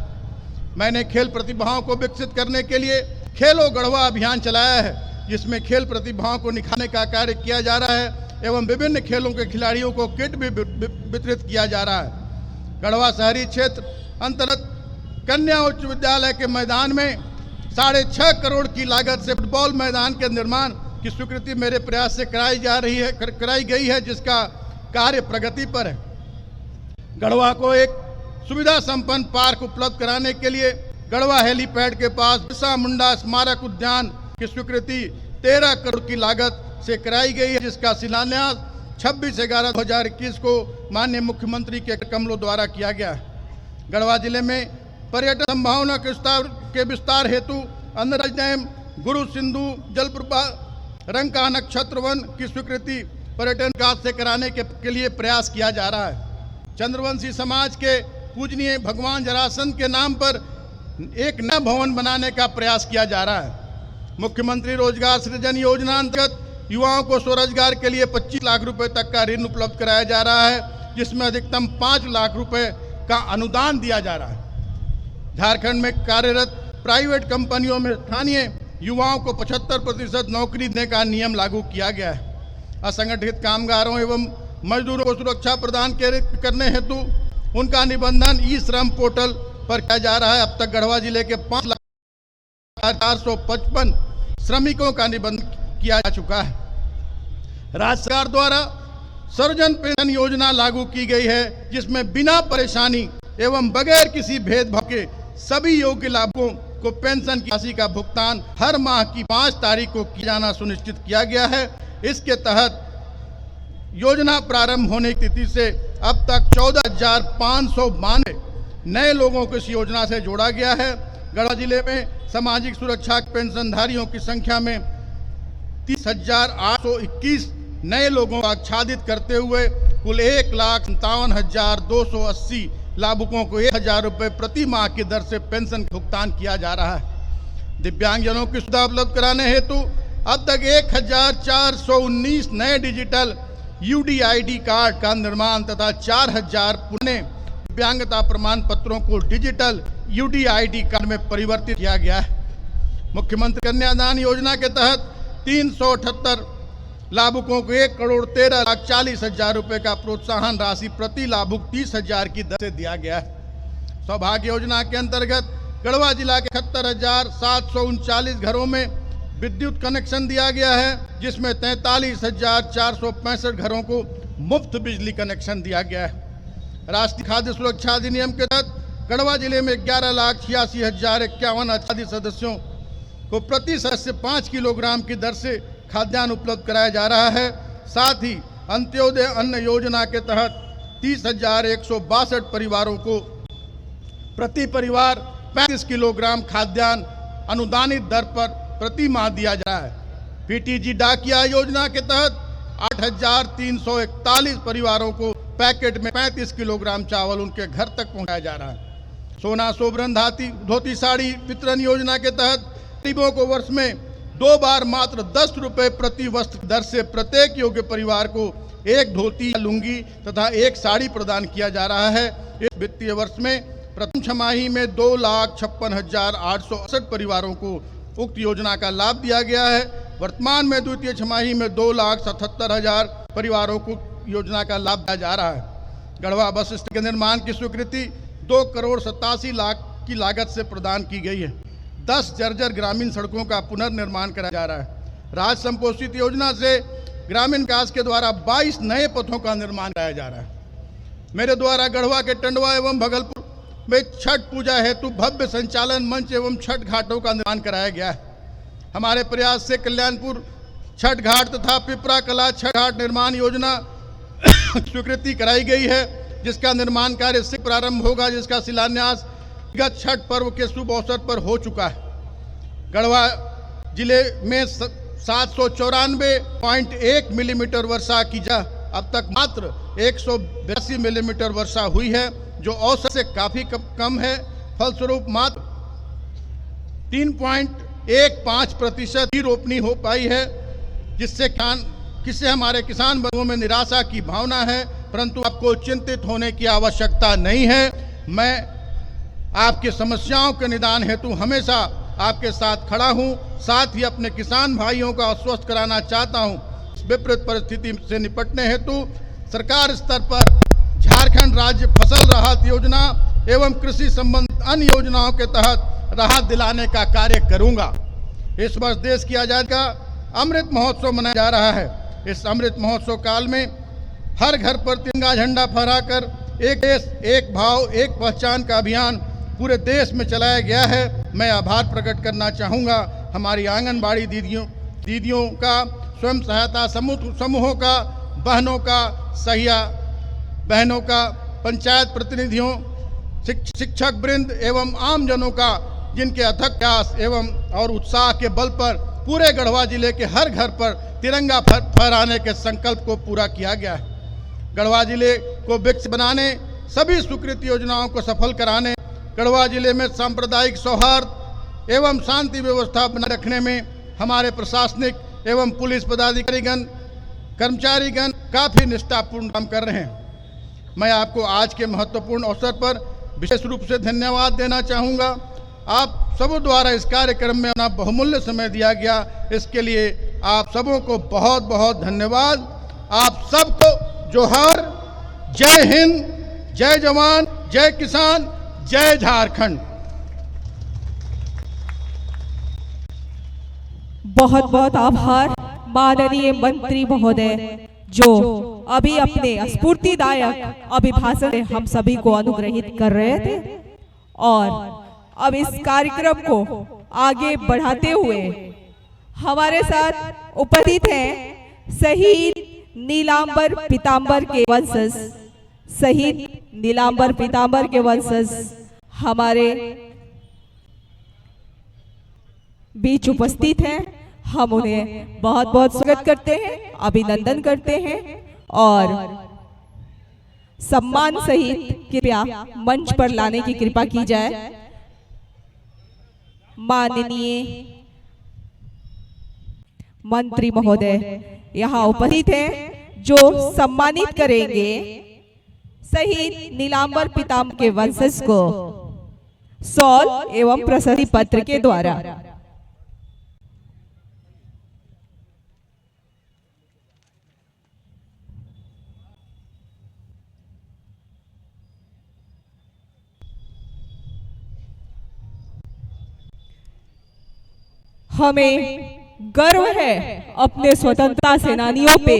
मैंने खेल प्रतिभाओं को विकसित करने के लिए खेलो गढ़वा अभियान चलाया है, जिसमें खेल प्रतिभाओं को निखारने का कार्य किया जा रहा है एवं विभिन्न खेलों के खिलाड़ियों को किट भी वितरित किया जा रहा है। गढ़वा शहरी क्षेत्र अंतर्गत कन्या उच्च विद्यालय के मैदान में 6.5 करोड़ की लागत से फुटबॉल मैदान के निर्माण की स्वीकृति मेरे प्रयास से कराई गई है, जिसका कार्य प्रगति पर है। गढ़वा को एक सुविधा संपन्न पार्क उपलब्ध कराने के लिए गढ़वा हेलीपैड के पास बिरसा मुंडा स्मारक उद्यान की स्वीकृति 13 करोड़ की लागत से कराई गई है, जिसका शिलान्यास 26/11/2021 को माननीय मुख्यमंत्री के कमलों द्वारा किया गया है। गढ़वा जिले में पर्यटन संभावना के विस्तार हेतु अंदरज डैम, गुरु सिंधु जलप्रपात, रंका नक्षत्र वन की स्वीकृति पर्यटन विकास से कराने के लिए प्रयास किया जा रहा है। चंद्रवंशी समाज के पूजनीय भगवान जरासंध के नाम पर एक नया भवन बनाने का प्रयास किया जा रहा है। मुख्यमंत्री रोजगार सृजन योजना अंतर्गत युवाओं को स्वरोजगार के लिए 25 लाख रुपए तक का ऋण उपलब्ध कराया जा रहा है, जिसमें अधिकतम 5 लाख रुपए का अनुदान दिया जा रहा है। झारखंड में कार्यरत प्राइवेट कंपनियों में स्थानीय युवाओं को 75% नौकरी देने का नियम लागू किया गया है। असंगठित कामगारों एवं मजदूरों को सुरक्षा प्रदान करने हेतु उनका निबंधन ई श्रम पोर्टल पर किया जा रहा है। अब तक गढ़वा जिले के 5,455 श्रमिकों का निबंधन किया जा चुका है। राज्य सरकार द्वारा सर्वजन पेंशन योजना लागू की गई है, जिसमें बिना परेशानी एवं बगैर किसी भेदभाव के सभी योग्य लाभुकों को पेंशन की राशि का भुगतान हर माह की 5 तारीख को किया जाना सुनिश्चित किया गया है। इसके तहत योजना प्रारंभ होने की तिथि से अब तक 14,592 नए लोगों को इस योजना से जोड़ा गया है। गढ़वा जिले में सामाजिक सुरक्षा पेंशनधारियों की संख्या में 30,821 नए लोगों को आच्छादित करते हुए कुल 1,57,280 लाभुकों को 1,000 रुपये प्रति माह की दर से पेंशन भुगतान किया जा रहा है। दिव्यांगजनों की सुविधा उपलब्ध कराने हेतु अब तक 1,419 नए डिजिटल UDID कार्ड का निर्माण तथा 4,000 पुराने दिव्यांगता प्रमाण पत्रों को डिजिटल UDID कार्ड में परिवर्तित किया गया है। मुख्यमंत्री कन्यादान योजना के तहत 378 लाभुकों को 1,13,40,000 रुपये का प्रोत्साहन राशि प्रति लाभुक 30,000 की दर से दिया गया है। सौभाग्य योजना के अंतर्गत गढ़वा जिला के 71,739 घरों में विद्युत कनेक्शन दिया गया है, जिसमें 43,465 घरों को मुफ्त बिजली कनेक्शन दिया गया है। राष्ट्रीय खाद्य सुरक्षा अधिनियम के तहत गढ़वा जिले में 11,86,051 आच्छादित सदस्यों को प्रति सदस्य 5 किलोग्राम की दर से खाद्यान्न उपलब्ध कराया जा रहा है। साथ ही अंत्योदय अन्न योजना के तहत 30,162 परिवारों को प्रति परिवार 35 किलोग्राम खाद्यान्न अनुदानित दर पर प्रति माह दिया जा रहा है। PTG डाकिया योजना के तहत 8,341 परिवारों को पैकेट में 35 किलोग्राम चावल उनके घर तक पहुंचाया जा रहा है। सोना सोबरन धोती साड़ी वितरण योजना के तहत गरीबों को वर्ष में 2 बार मात्र 10 रुपये प्रति वस्त्र दर से प्रत्येक योग्य परिवार को 1 धोती लुंगी तथा 1 साड़ी प्रदान किया जा रहा है। इस वित्तीय वर्ष में प्रथम छमाही में 2,56,868 परिवारों को उक्त योजना का लाभ दिया गया है। वर्तमान में द्वितीय छमाही में 2,77,000 परिवारों को योजना का लाभ दिया जा रहा है। गढ़वा बस स्टैंड के निर्माण की स्वीकृति 2,87 लाख की लागत से प्रदान की गई है। 10 जर्जर ग्रामीण सड़कों का पुनर्निर्माण कराया जा रहा है। राज्य संपोषित योजना से ग्रामीण विकास के द्वारा 22 नए पथों का निर्माण कराया जा रहा है। मेरे द्वारा गढ़वा के टंडवा एवं भगलपुर में छठ पूजा हेतु भव्य संचालन मंच एवं छठ घाटों का निर्माण कराया गया है। हमारे प्रयास से कल्याणपुर छठ घाट तथा पिपरा कला छठ घाट निर्माण योजना स्वीकृति कराई गई है, जिसका निर्माण कार्य शीघ्र प्रारंभ होगा, जिसका शिलान्यास विगत छठ पर्व के शुभ अवसर पर हो चुका है। गढ़वा जिले में 794.1 मिलीमीटर वर्षा की अब तक मात्र 182 मिलीमीटर वर्षा हुई है, जो औसत से काफ़ी कम है। फलस्वरूप मात्र 3.15% ही रोपनी हो पाई है, जिससे हमारे किसान बंधुओं में निराशा की भावना है, परंतु आपको चिंतित होने की आवश्यकता नहीं है। मैं आपकी समस्याओं के निदान हेतु हमेशा आपके साथ खड़ा हूं। साथ ही अपने किसान भाइयों का आश्वस्त कराना चाहता हूं, इस विपरीत परिस्थिति से निपटने हेतु सरकार स्तर पर झारखंड राज्य फसल राहत योजना एवं कृषि संबंधित अन्य योजनाओं के तहत राहत दिलाने का कार्य करूंगा। इस वर्ष देश की आज़ादी का अमृत महोत्सव मनाया जा रहा है। इस अमृत महोत्सव काल में हर घर पर तिरंगा झंडा फहराकर एक देश एक भाव एक पहचान का अभियान पूरे देश में चलाया गया है। मैं आभार प्रकट करना चाहूँगा हमारी आंगनबाड़ी दीदियों का, स्वयं सहायता समूहों का, बहनों का, सहिया बहनों का, पंचायत प्रतिनिधियों, शिक्षक वृंद एवं आमजनों का, जिनके अथक प्रयास एवं और उत्साह के बल पर पूरे गढ़वा जिले के हर घर पर तिरंगा फहराने के संकल्प को पूरा किया गया है। गढ़वा जिले को विकसित बनाने, सभी स्वीकृत योजनाओं को सफल कराने, गढ़वा जिले में सांप्रदायिक सौहार्द एवं शांति व्यवस्था बनाए रखने में हमारे प्रशासनिक एवं पुलिस पदाधिकारीगण, कर्मचारीगण काफ़ी निष्ठापूर्ण काम कर रहे हैं। मैं आपको आज के महत्वपूर्ण अवसर पर विशेष रूप से धन्यवाद देना चाहूँगा। आप सबों द्वारा इस कार्यक्रम में अपना बहुमूल्य समय दिया गया, इसके लिए आप सबों को बहुत बहुत धन्यवाद। आप सबको जोहार। जय हिंद, जय जवान, जय किसान, जय झारखंड। बहुत बहुत आभार माननीय मंत्री महोदय, जो अभी अपने स्फूर्तिदायक अभिभाषण से हम सभी को अनुग्रहित कर रहे थे। और अब इस कार्यक्रम को आगे बढ़ाते हुए हमारे साथ उपस्थित हैं शहीद नीलांबर पीतांबर के वंशज, शहीद नीलांबर पीतांबर के वंशज हमारे बीच उपस्थित हैं। हम उन्हें बहुत बहुत स्वागत करते हैं, अभिनंदन करते हैं और सम्मान सहित कृपया मंच पर लाने की कृपा की जाए। माननीय मंत्री महोदय यहाँ उपस्थित हैं, जो सम्मानित करेंगे शहीद नीलांबर पीतांबर के वंशज को शॉल एवं प्रशस्ति पत्र के द्वारा। हमें गर्व है अपने स्वतंत्रता सेनानियों पे,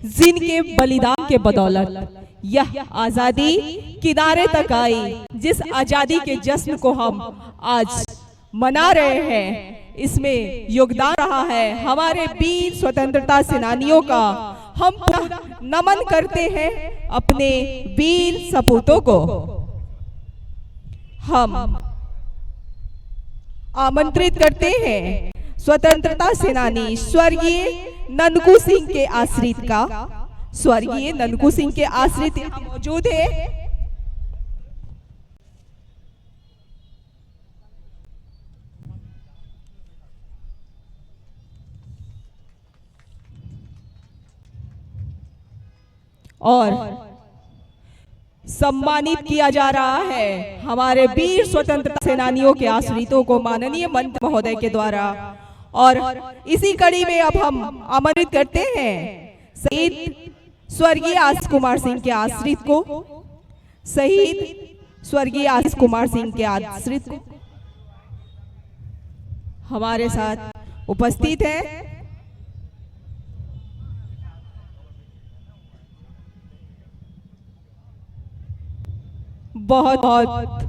जिनके बलिदान के बदौलत यह आजादी किनारे तक आई। जिस आजादी के जश्न को हम आज मना रहे हैं, इसमें योगदान रहा है हमारे वीर स्वतंत्रता सेनानियों का। हम पूरा नमन करते हैं अपने वीर सपूतों को। हम आमंत्रित करते हैं स्वतंत्रता सेनानी स्वर्गीय ननकू सिंह के आश्रित का। स्वर्गीय ननकू सिंह के आश्रित यहाँ मौजूद है। और सम्मानित किया जा रहा है हमारे वीर स्वतंत्रता सेनानियों के आश्रितों को माननीय मंत्री महोदय के द्वारा। और इसी कड़ी में अब हम आमंत्रित करते हैं शहीद स्वर्गीय आशीष कुमार सिंह के आश्रित को। शहीद स्वर्गीय आशीष कुमार सिंह के आश्रित को हमारे साथ उपस्थित हैं। बहुत बहुत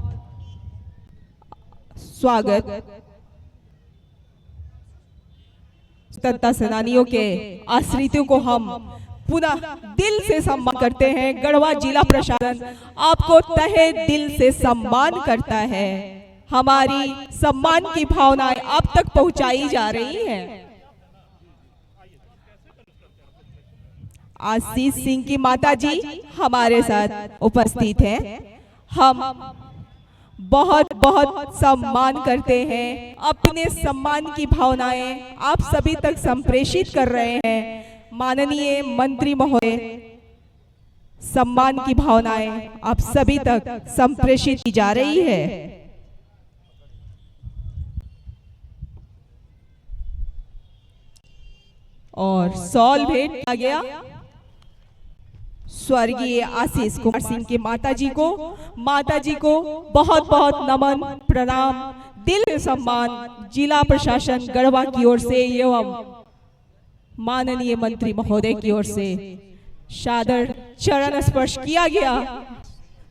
स्वागत। स्वतंत्रता सेनानियों के आश्रितों को हम पुनः दिल से सम्मान करते हैं। गढ़वा जिला प्रशासन आपको तहे दिल से सम्मान करता है। हमारी सम्मान की भावनाएं आप तक पहुंचाई जा रही हैं। आशीष सिंह की माताजी हमारे साथ उपस्थित हैं। हम बहुत बहुत सम्मान करते हैं। अपने सम्मान की भावनाएं आप सभी तक संप्रेषित कर रहे हैं। माननीय मंत्री महोदय, सम्मान की भावनाएं आप सभी तक संप्रेषित की जा रही है। और सॉल भेंट किया गया स्वर्गीय आशीष कुमार सिंह के माताजी को बहुत बहुत नमन प्रणाम दिल से सम्मान जिला प्रशासन गढ़वा की ओर से एवं माननीय मंत्री महोदय की ओर से सादर चरण स्पर्श किया गया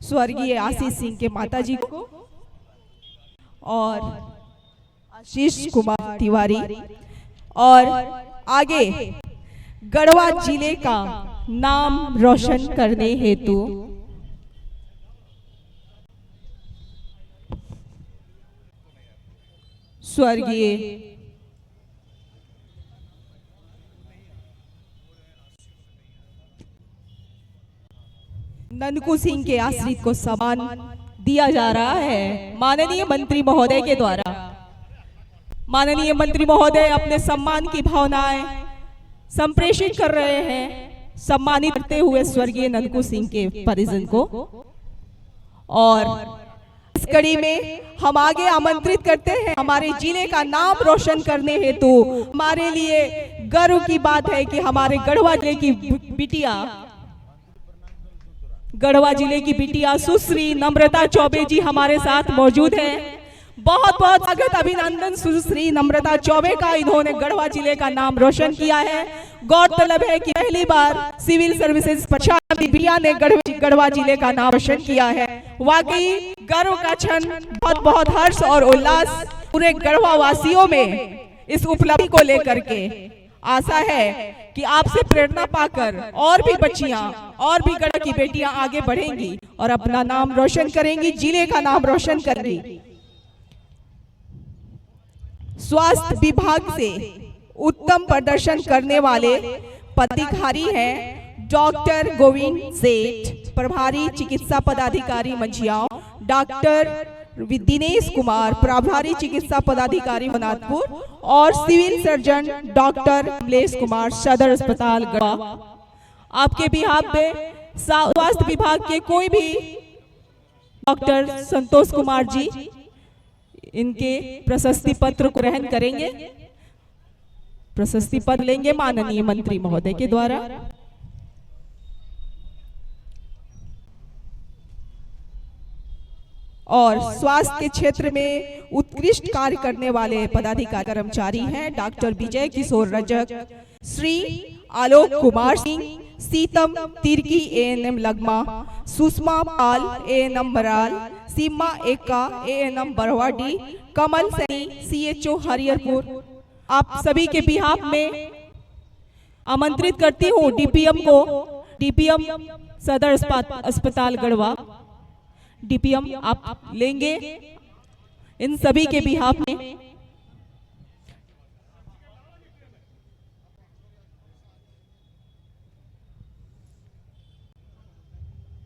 स्वर्गीय आशीष सिंह के माताजी को और आशीष कुमार तिवारी और आगे गढ़वा जिले का नाम रोशन करने हेतु स्वर्गीय ननकू सिंह के आश्रित को सम्मान दिया जा रहा है माननीय मंत्री महोदय के द्वारा। माननीय मंत्री महोदय अपने सम्मान की भावनाएं संप्रेषित कर रहे हैं सम्मानित करते हुए स्वर्गीय ननकू सिंह के परिजन को। और इस कड़ी में हम आगे आमंत्रित करते हैं हमारे जिले का नाम रोशन करने हेतु। हमारे लिए गर्व की बात है कि हमारे गढ़वा जिले की बिटिया सुश्री नम्रता चौबे जी हमारे साथ मौजूद हैं। बहुत बहुत स्वागत अभिनंदन सुश्री नम्रता चौबे का, इन्होंने गढ़वा जिले का नाम रोशन किया है। गौरतलब है कि पहली बार सिविल सर्विसेज परीक्षा में बिटिया ने गढ़वा जिले का नाम रोशन किया है। वाकई गर्व का क्षण, बहुत बहुत हर्ष और उल्लास पूरे गढ़वा वासियों में इस उपलब्धि को लेकर के। आशा है कि आपसे प्रेरणा पाकर और भी बच्चियां और भी गढ़वा की बेटियां आगे बढ़ेंगी और अपना नाम रोशन करेंगी, जिले का नाम रोशन करेंगी। स्वास्थ्य विभाग से उत्तम प्रदर्शन करने वाले पदाधिकारी हैं डॉक्टर गोविंद सेठ, प्रभारी चिकित्सा पदाधिकारी मंझियाओं, डॉक्टर दिनेश कुमार, प्रभारी चिकित्सा पदाधिकारी होनाथपुर और civil surgeon doctor Kamlesh Kumar, Sadar अस्पताल गढ़वा। आपके बिहाफ पे स्वास्थ्य विभाग के कोई भी डॉक्टर संतोष कुमार जी इनके प्रशस्ति पत्र को ग्रहण करेंगे, प्रशस्ति पत्र लेंगे माननीय मंत्री महोदय के द्वारा। और स्वास्थ्य के क्षेत्र में उत्कृष्ट कार्य करने वाले पदाधिकारी कर्मचारी हैं डॉक्टर विजय किशोर रजक, श्री आलोक कुमार सिंह, सीतम तिर्की एएनएम लगमा, सुषमा पाल एएनएम बराल, सीमा एका एएनएम बरवाडी, कमल सैनी सीएचओ हरिहरपुर। आप सभी के बिहाफ में आमंत्रित करती हूँ डीपीएम सदर अस्पताल गढ़वा। डीपीएम आप लेंगे इन सभी के बिहाफ में।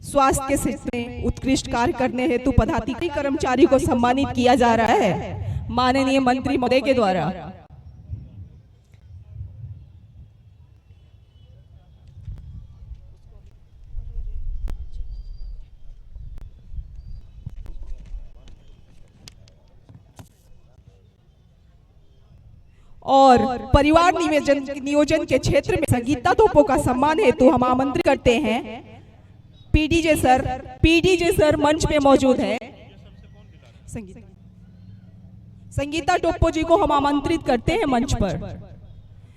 स्वास्थ्य के क्षेत्र में उत्कृष्ट कार्य करने हेतु पदाधिकारी कर्मचारी को सम्मानित किया जा रहा है माननीय मंत्री महोदय के द्वारा। और परिवार नियोजन के क्षेत्र में संगीता तोपो का सम्मान हेतु हम आमंत्रित करते हैं पीडीजे सर मंच पे मौजूद है। संगीता टोप्पो जी को हम आमंत्रित करते हैं मंच पर।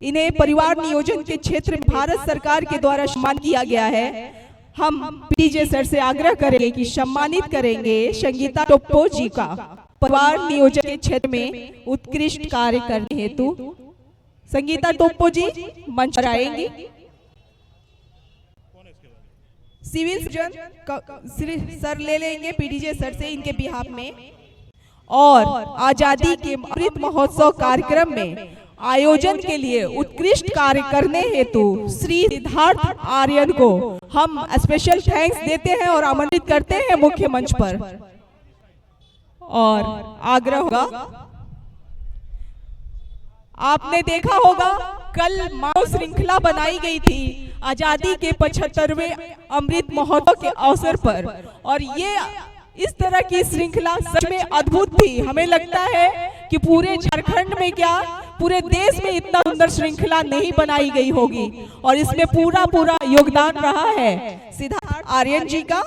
इन्हें परिवार नियोजन के क्षेत्र में भारत सरकार के द्वारा सम्मान किया गया है। हम पीडीजे सर से आग्रह करेंगे कि सम्मानित करेंगे संगीता टोप्पो जी का परिवार नियोजन के क्षेत्र में उत्कृष्ट कार्य करने हेतु। संगीता टोप्पो जी मंच पर आएंगी। सिविल सर्जन सर ले लेंगे पीडीजे सर से इनके बिहाफ में। और आजादी के अमृत महोत्सव कार्यक्रम में आयोजन के लिए उत्कृष्ट कार्य करने हेतु श्री सिद्धार्थ आर्यन को हम स्पेशल थैंक्स देते हैं और आमंत्रित करते हैं मुख्य मंच पर। और आग्रह होगा, आपने देखा होगा कल मानव श्रृंखला बनाई गई थी आजादी के 75वें अमृत महोत्सव के अवसर पर, और ये इस तरह की श्रृंखला सच में अद्भुत थी। हमें लगता है कि पूरे झारखंड में क्या पूरे देश में इतना सुंदर श्रृंखला नहीं बनाई गई होगी और इसमें पूरा पूरा योगदान रहा है सिद्धार्थ आर्यन जी का।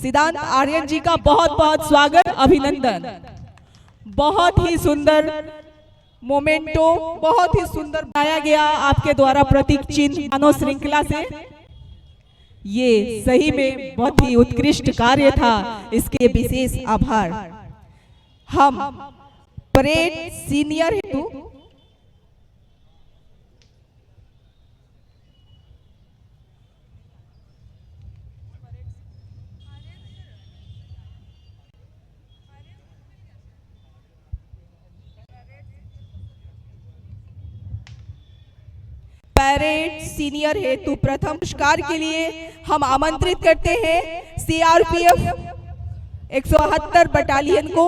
सिद्धार्थ आर्यन जी का बहुत बहुत स्वागत, अभिनंदन। बहुत ही सुंदर मोमेंटो, बहुत ही सुंदर बनाया गया आपके द्वारा प्रतीक चिन्ह मानव श्रृंखला से। ये सही में बहुत ही उत्कृष्ट कार्य था, इसके विशेष आभार। हम परेड सीनियर हेतु परेड सीनियर हेतु प्रथम पुरस्कार के लिए हम आमंत्रित करते हैं सीआरपीएफ 172 बटालियन को।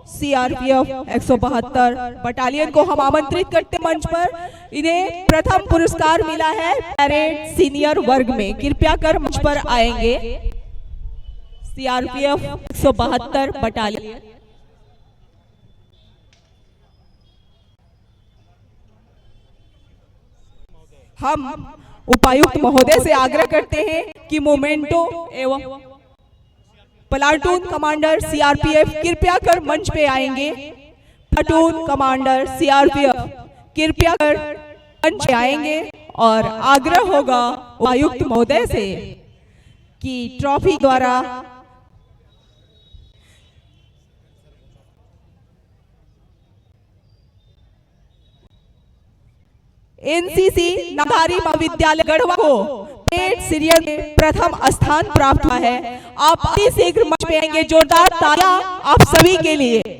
सीआरपीएफ 172 बटालियन को हम आमंत्रित करते मंच पर। इन्हें प्रथम पुरस्कार मिला है परेड सीनियर वर्ग में। कृपया कर मंच पर आएंगे सीआरपीएफ 172 बटालियन। हम उपायुक्त महोदय से आग्रह करते हैं कि मोमेंटो एवं प्लाटून कमांडर सीआरपीएफ कृपया कर मंच पे आएंगे। प्लाटून कमांडर सीआरपीएफ कृपया कर मंच पे आएंगे और आग्रह होगा उपायुक्त महोदय से कि ट्रॉफी द्वारा एनसीसी नाधारी महाविद्यालय गढ़वा को परेड सीनियर में प्रथम स्थान प्राप्त हुआ है। आप अति शीघ्र मंच पे आएंगे। जोरदार तालियां आप सभी के लिए।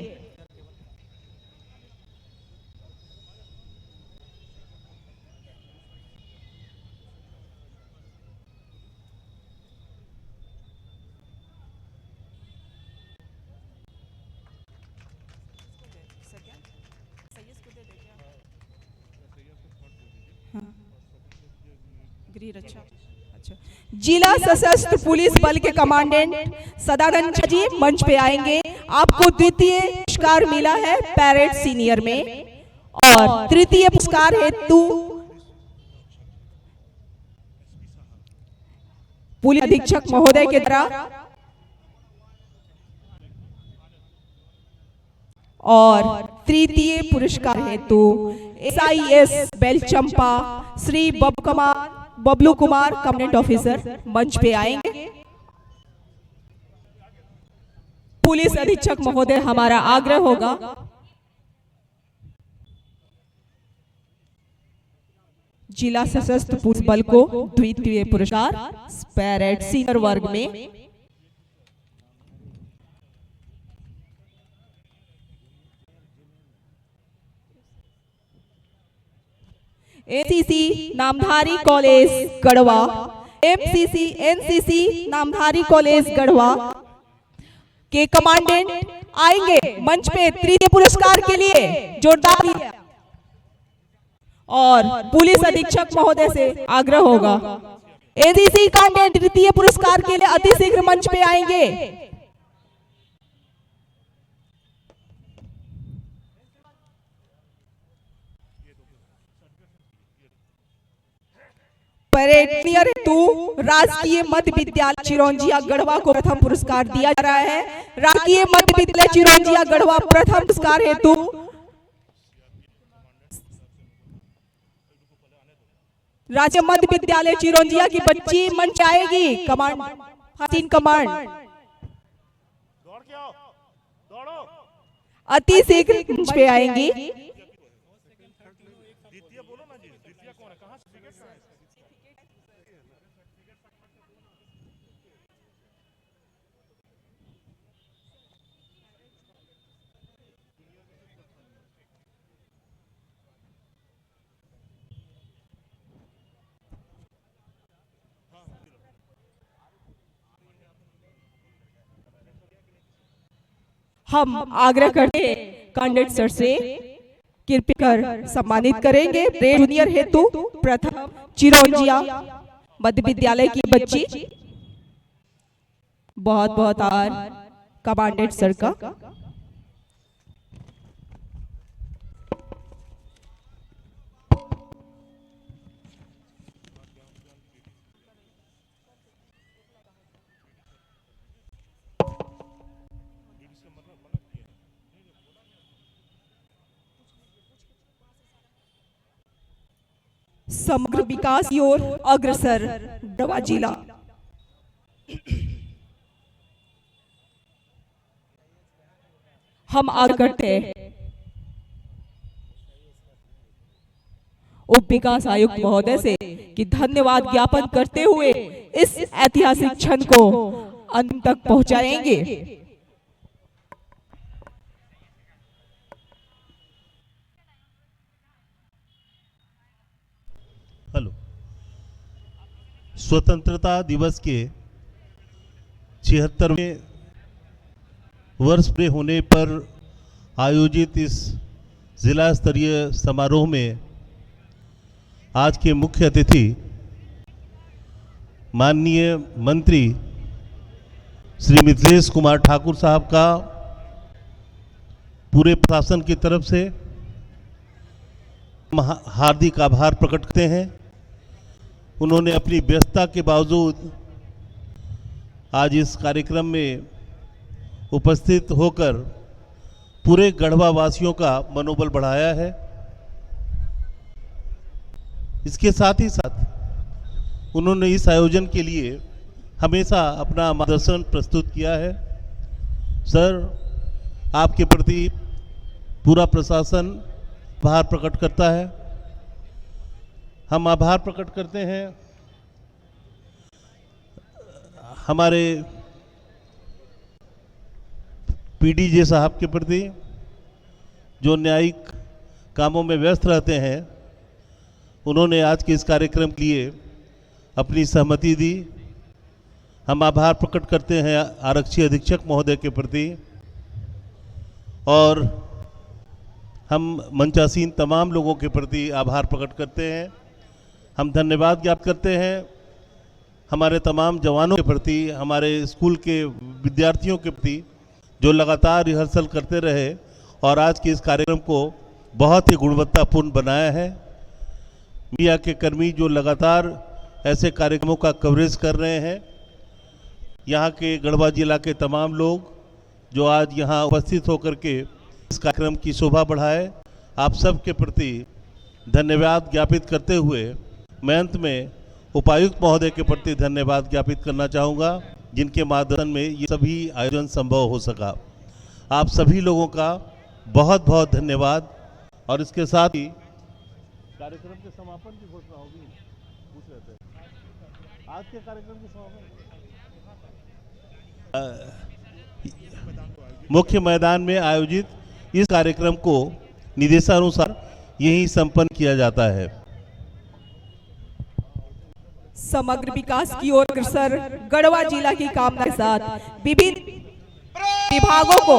अच्छा, जिला सशस्त्र पुलिस बल के कमांडेंट सदानंद जी मंच पे आएंगे। आपको द्वितीय पुरस्कार मिला है परेड सीनियर में और तृतीय पुरस्कार हेतु पुलिस अधीक्षक महोदय के द्वारा और तृतीय पुरस्कार हेतु SIS Belchampa Shri Bablu Kumar commandant officer मंच पे आएंगे। पुलिस अधीक्षक महोदय हमारा आग्रह होगा जिला सशस्त्र पुलिस बल को द्वितीय पुरस्कार परेड सीनियर वर्ग में NCC Namdhari college Garhwa, NCC Namdhari college Garhwa के कमांडेंट आएंगे मंच पे तृतीय पुरस्कार के लिए। जोरदार। और पुलिस अधीक्षक महोदय से आग्रह होगा एनसीसी कमांडेंट तृतीय पुरस्कार के लिए अति शीघ्र मंच पे आएंगे। परेड सीनियर हेतु राजकीय मध्य विद्यालय चिरौंजिया गढ़वा को प्रथम पुरस्कार दिया जा रहा है। राजकीय मध्य विद्यालय चिरौंजिया गढ़वा प्रथम पुरस्कार हेतु राज्य मध्य विद्यालय चिरौंजिया की बच्ची मंच आएगी। कमांड हसीन कमांड अति शीघ्र मंच पे आएंगी। हम आग्रह करते कैंडिडेट सर से कृपया कर सम्मानित करेंगे। जूनियर हेतु प्रथम चिरौंजिया मध्य विद्यालय की बच्ची। बहुत बहुत आभार कमांडेंट सर का। समग्र विकास की ओर अग्रसर गढ़वा जिला। हम आगे करते हैं उप विकास आयुक्त महोदय से कि धन्यवाद ज्ञापन करते हुए इस ऐतिहासिक क्षण को अंत तक पहुंचाएंगे। हेलो। स्वतंत्रता दिवस के 76वें वर्ष पूरे होने पर आयोजित इस जिला स्तरीय समारोह में आज के मुख्य अतिथि माननीय मंत्री श्री मिथिलेश कुमार ठाकुर साहब का पूरे प्रशासन की तरफ से हार्दिक आभार प्रकट करते हैं। उन्होंने अपनी व्यस्तता के बावजूद आज इस कार्यक्रम में उपस्थित होकर पूरे गढ़वा वासियों का मनोबल बढ़ाया है। इसके साथ ही साथ उन्होंने इस आयोजन के लिए हमेशा अपना मार्गदर्शन प्रस्तुत किया है। सर, आपके प्रति पूरा प्रशासन आभार प्रकट करता है। हम आभार प्रकट करते हैं हमारे पीडीजे साहब के प्रति, जो न्यायिक कामों में व्यस्त रहते हैं। उन्होंने आज के इस कार्यक्रम के लिए अपनी सहमति दी। हम आभार प्रकट करते हैं आरक्षी अधीक्षक महोदय के प्रति, और हम मंचासीन तमाम लोगों के प्रति आभार प्रकट करते हैं। हम धन्यवाद ज्ञापित करते हैं हमारे तमाम जवानों के प्रति, हमारे स्कूल के विद्यार्थियों के प्रति, जो लगातार रिहर्सल करते रहे और आज के इस कार्यक्रम को बहुत ही गुणवत्तापूर्ण बनाया है। मीडिया के कर्मी जो लगातार ऐसे कार्यक्रमों का कवरेज कर रहे हैं, यहाँ के गढ़वा जिला के तमाम लोग जो आज यहाँ उपस्थित होकर के इस कार्यक्रम की शोभा बढ़ाए, आप सब के प्रति धन्यवाद ज्ञापित करते हुए मैं अंत में उपायुक्त महोदय के प्रति धन्यवाद ज्ञापित करना चाहूँगा, जिनके मार्गदर्शन में ये सभी आयोजन संभव हो सका। आप सभी लोगों का बहुत बहुत धन्यवाद। और इसके साथ ही कार्यक्रम के समापन की घोषणा होगी, पूछ रहे थे आज के कार्यक्रम के समापन मुख्य मैदान में आयोजित इस कार्यक्रम को निर्देशानुसार यही संपन्न किया जाता है। समग्र विकास की ओर अग्रसर गढ़वा जिला की कामना के साथ विभिन्न विभागों को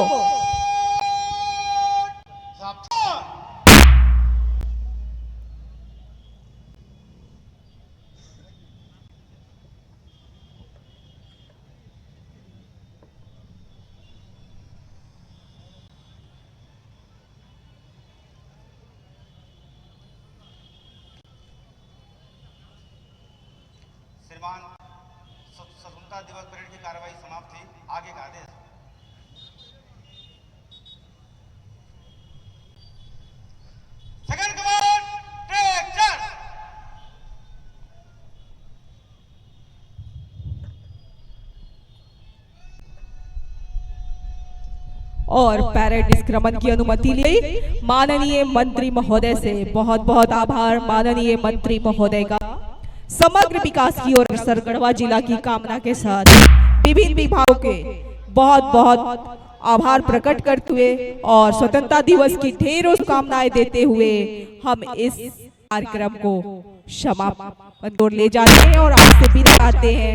श्रीमान स्वतंत्रता दिवस परेड की कार्रवाई समाप्त थी। आगे का आदेश। Second command take charge. और पैरेड निष्क्रमण की अनुमति ली माननीय मंत्री महोदय से। बहुत बहुत आभार माननीय मंत्री महोदय का। समग्र विकास की ओर अग्रसर गढ़वा जिला की कामना के साथ विभिन्न विभागों के बहुत बहुत आभार प्रकट करते हुए और स्वतंत्रता दिवस की ढेरों शुभकामनाएं देते हुए हम इस कार्यक्रम को समापन की ओर ले जाते हैं और आपसे विदा चाहते हैं।